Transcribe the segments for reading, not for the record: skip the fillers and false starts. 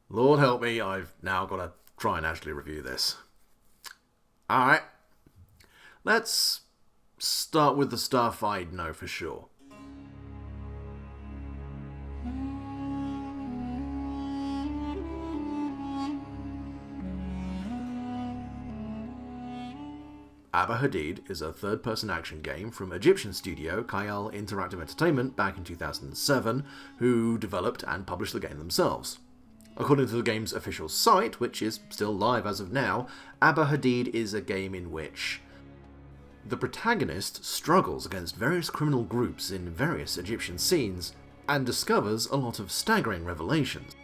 Lord help me, I've now got to try and actually review this. Alright, let's start with the stuff I know for sure. Abo Hadeed is a third-person action game from Egyptian studio Khayal Interactive Entertainment back in 2007, who developed and published the game themselves. According to the game's official site, which is still live as of now, Abo Hadeed is a game in which the protagonist struggles against various criminal groups in various Egyptian scenes and discovers a lot of staggering revelations.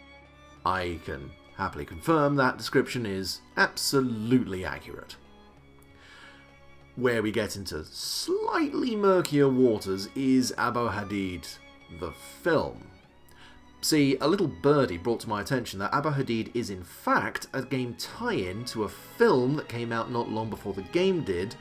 I can happily confirm that description is absolutely accurate. Where we get into slightly murkier waters is Abo Hadeed, the film. See, a little birdie brought to my attention that Abo Hadeed is in fact a game tie-in to a film that came out not long before the game did,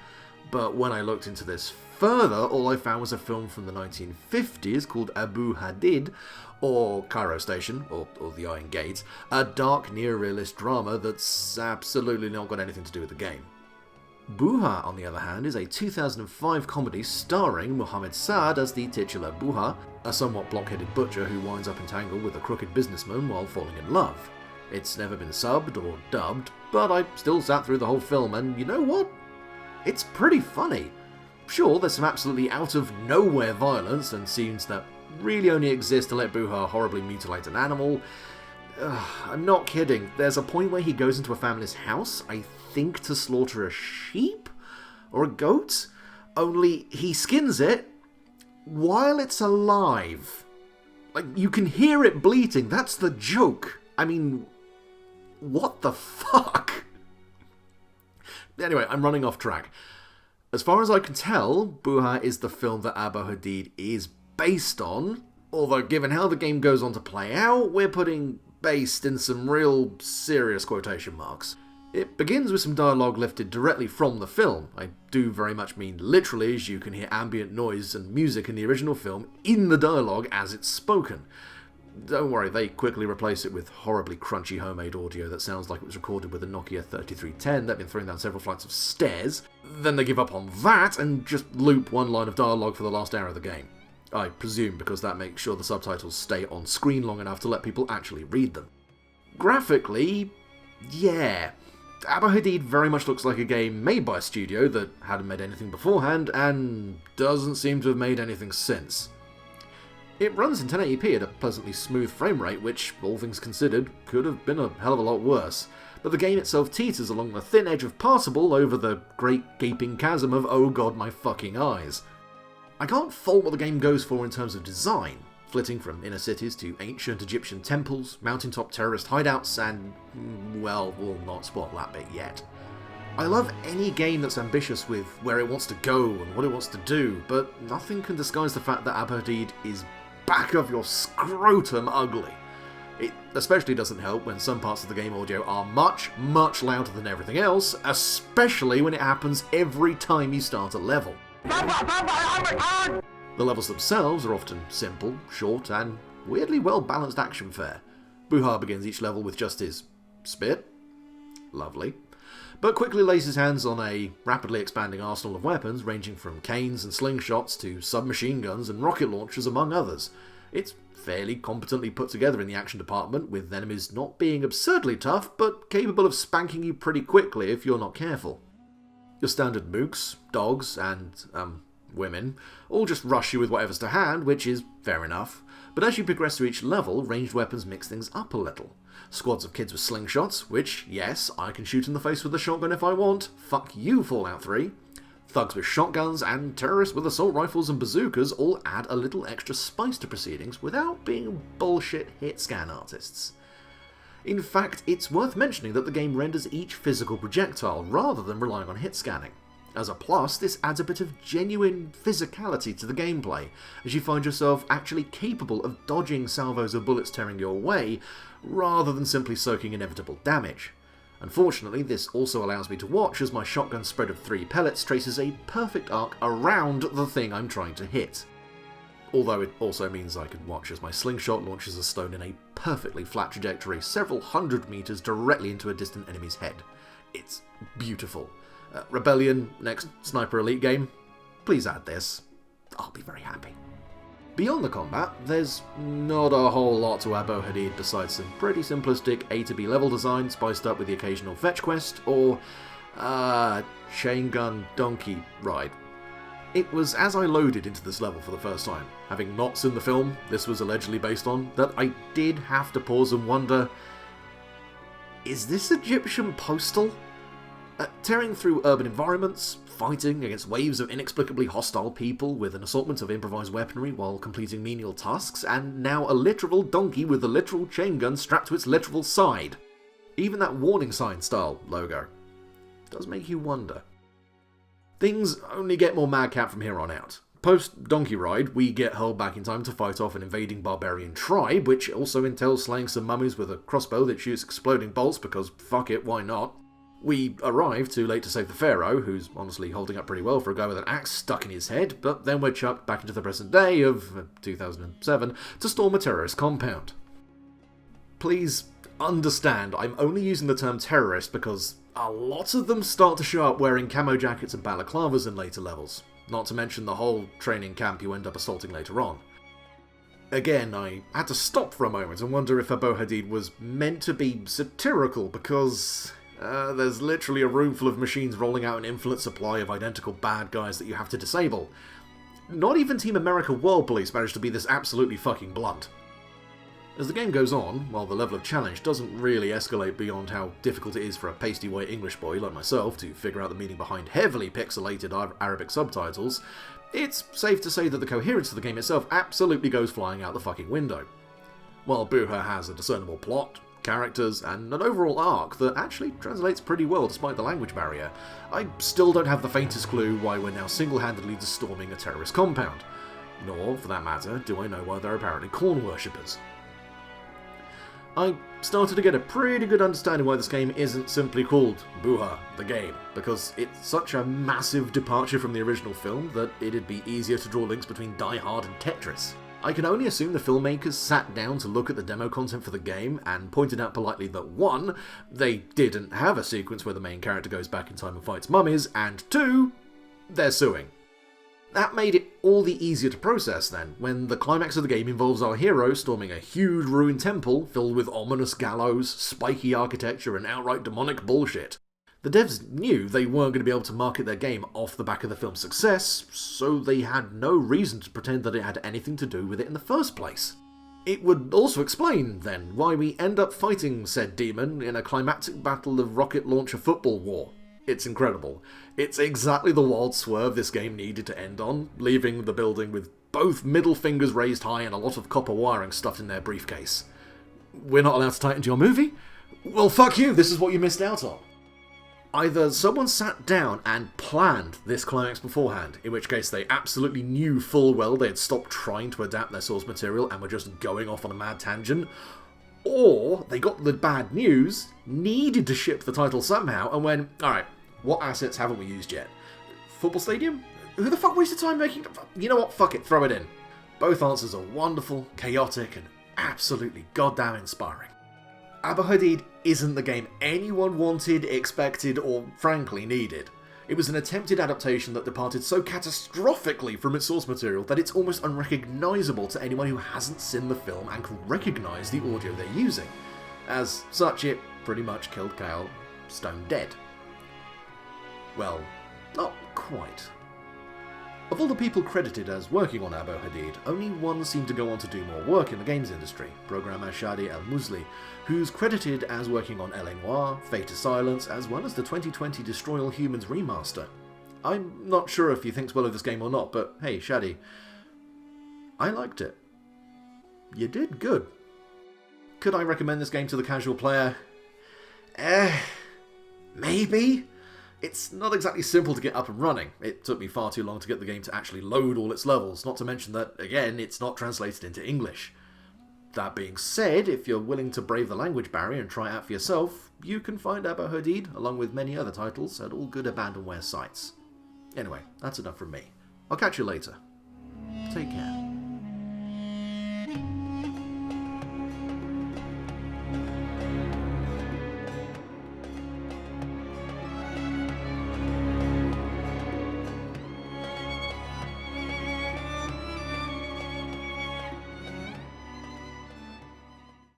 but when I looked into this further, all I found was a film from the 1950s called Abo Hadeed, or Cairo Station, or The Iron Gate, a dark near-realist drama that's absolutely not got anything to do with the game. Buha, on the other hand, is a 2005 comedy starring Mohammed Saad as the titular Buha, a somewhat block-headed butcher who winds up entangled with a crooked businessman while falling in love. It's never been subbed or dubbed, but I still sat through the whole film, and you know what? It's pretty funny. Sure, there's some absolutely out-of-nowhere violence and scenes that really only exist to let Buha horribly mutilate an animal. I'm not kidding. There's a point where he goes into a family's house, I think to slaughter a sheep? Or a goat? Only he skins it while it's alive. Like, you can hear it bleating, that's the joke. I mean, what the fuck? Anyway, I'm running off track. As far as I can tell, Buha is the film that Abo Hadeed is based on, although given how the game goes on to play out, we're putting based in some real serious quotation marks. It begins with some dialogue lifted directly from the film. I do very much mean literally, as you can hear ambient noise and music in the original film in the dialogue as it's spoken. Don't worry, they quickly replace it with horribly crunchy homemade audio that sounds like it was recorded with a Nokia 3310 that'd been thrown down several flights of stairs. Then they give up on that and just loop one line of dialogue for the last hour of the game. I presume because that makes sure the subtitles stay on screen long enough to let people actually read them. Graphically, yeah. Abo Hadeed very much looks like a game made by a studio that hadn't made anything beforehand and doesn't seem to have made anything since. It runs in 1080p at a pleasantly smooth frame rate, which, all things considered, could have been a hell of a lot worse, but the game itself teeters along the thin edge of passable over the great gaping chasm of oh god my fucking eyes. I can't fault what the game goes for in terms of design, flitting from inner cities to ancient Egyptian temples, mountaintop terrorist hideouts, and, well, we'll not spoil that bit yet. I love any game that's ambitious with where it wants to go and what it wants to do, but nothing can disguise the fact that Abo Hadeed is back of your scrotum ugly. It especially doesn't help when some parts of the game audio are much, much louder than everything else, especially when it happens every time you start a level. The levels themselves are often simple, short, and weirdly well-balanced action fare. Buha begins each level with just his spit. Lovely. But quickly lays his hands on a rapidly expanding arsenal of weapons ranging from canes and slingshots to submachine guns and rocket launchers among others. It's fairly competently put together in the action department, with enemies not being absurdly tough, but capable of spanking you pretty quickly if you're not careful. Your standard mooks, dogs, and, women all just rush you with whatever's to hand, which is fair enough, but as you progress through each level, ranged weapons mix things up a little. Squads of kids with slingshots, which, yes, I can shoot in the face with a shotgun if I want, fuck you Fallout 3. Thugs with shotguns, and terrorists with assault rifles and bazookas all add a little extra spice to proceedings without being bullshit hit scan artists. In fact, it's worth mentioning that the game renders each physical projectile rather than relying on hit scanning. As a plus, this adds a bit of genuine physicality to the gameplay, as you find yourself actually capable of dodging salvos of bullets tearing your way, rather than simply soaking inevitable damage. Unfortunately, this also allows me to watch as my shotgun spread of 3 pellets traces a perfect arc around the thing I'm trying to hit. Although it also means I can watch as my slingshot launches a stone in a perfectly flat trajectory several hundred meters directly into a distant enemy's head. It's beautiful. Rebellion, next Sniper Elite game, please add this. I'll be very happy. Beyond the combat, there's not a whole lot to Abo Hadeed besides some pretty simplistic A to B level design spiced up with the occasional fetch quest or chain gun donkey ride. It was as I loaded into this level for the first time, having not seen the film this was allegedly based on, that I did have to pause and wonder, is this Egyptian postal? Tearing through urban environments, fighting against waves of inexplicably hostile people with an assortment of improvised weaponry while completing menial tasks, and now a literal donkey with a literal chain gun strapped to its literal side. Even that warning sign style logo does make you wonder. Things only get more madcap from here on out. Post-donkey ride, we get hurled back in time to fight off an invading barbarian tribe, which also entails slaying some mummies with a crossbow that shoots exploding bolts because fuck it, why not? We arrive too late to save the pharaoh, who's honestly holding up pretty well for a guy with an axe stuck in his head, but then we're chucked back into the present day of 2007 to storm a terrorist compound. Please understand, I'm only using the term terrorist because a lot of them start to show up wearing camo jackets and balaclavas in later levels, not to mention the whole training camp you end up assaulting later on. Again, I had to stop for a moment and wonder if Abo Hadeed was meant to be satirical because there's literally a room full of machines rolling out an infinite supply of identical bad guys that you have to disable. Not even Team America World Police managed to be this absolutely fucking blunt. As the game goes on, while the level of challenge doesn't really escalate beyond how difficult it is for a pasty white English boy like myself to figure out the meaning behind heavily pixelated Arabic subtitles, it's safe to say that the coherence of the game itself absolutely goes flying out the fucking window. While Buha has a discernible plot, characters, and an overall arc that actually translates pretty well despite the language barrier, I still don't have the faintest clue why we're now single-handedly storming a terrorist compound. Nor, for that matter, do I know why they're apparently corn worshippers. I started to get a pretty good understanding why this game isn't simply called Buha, the game, because it's such a massive departure from the original film that it'd be easier to draw links between Die Hard and Tetris. I can only assume the filmmakers sat down to look at the demo content for the game and pointed out politely that 1, they didn't have a sequence where the main character goes back in time and fights mummies, and 2, they're suing. That made it all the easier to process then, when the climax of the game involves our hero storming a huge ruined temple filled with ominous gallows, spiky architecture, and outright demonic bullshit. The devs knew they weren't going to be able to market their game off the back of the film's success, so they had no reason to pretend that it had anything to do with it in the first place. It would also explain, then, why we end up fighting said demon in a climactic battle of rocket launcher football war. It's incredible. It's exactly the wild swerve this game needed to end on, leaving the building with both middle fingers raised high and a lot of copper wiring stuffed in their briefcase. We're not allowed to tie it into your movie? Well, fuck you, this is what you missed out on. Either someone sat down and planned this climax beforehand, in which case they absolutely knew full well they had stopped trying to adapt their source material and were just going off on a mad tangent, or they got the bad news, needed to ship the title somehow, and went, alright, what assets haven't we used yet? Football stadium? Who the fuck wasted time making... You know what, fuck it, throw it in. Both answers are wonderful, chaotic, and absolutely goddamn inspiring. Abo Hadeed isn't the game anyone wanted, expected, or frankly needed. It was an attempted adaptation that departed so catastrophically from its source material that it's almost unrecognisable to anyone who hasn't seen the film and can recognise the audio they're using. As such, it pretty much killed Kyle stone dead. Well, not quite. Of all the people credited as working on Abo Hadeed, only one seemed to go on to do more work in the games industry, programmer Shadi El-Musli, who's credited as working on L.A. Noire, Fate of Silence, as well as the 2020 Destroy All Humans remaster. I'm not sure if he thinks well of this game or not, but hey, Shadi, I liked it. You did good. Could I recommend this game to the casual player? Maybe? It's not exactly simple to get up and running. It took me far too long to get the game to actually load all its levels, not to mention that, again, it's not translated into English. That being said, if you're willing to brave the language barrier and try it out for yourself, you can find Abo Hadeed, along with many other titles, at all good abandonware sites. Anyway, that's enough from me. I'll catch you later. Take care.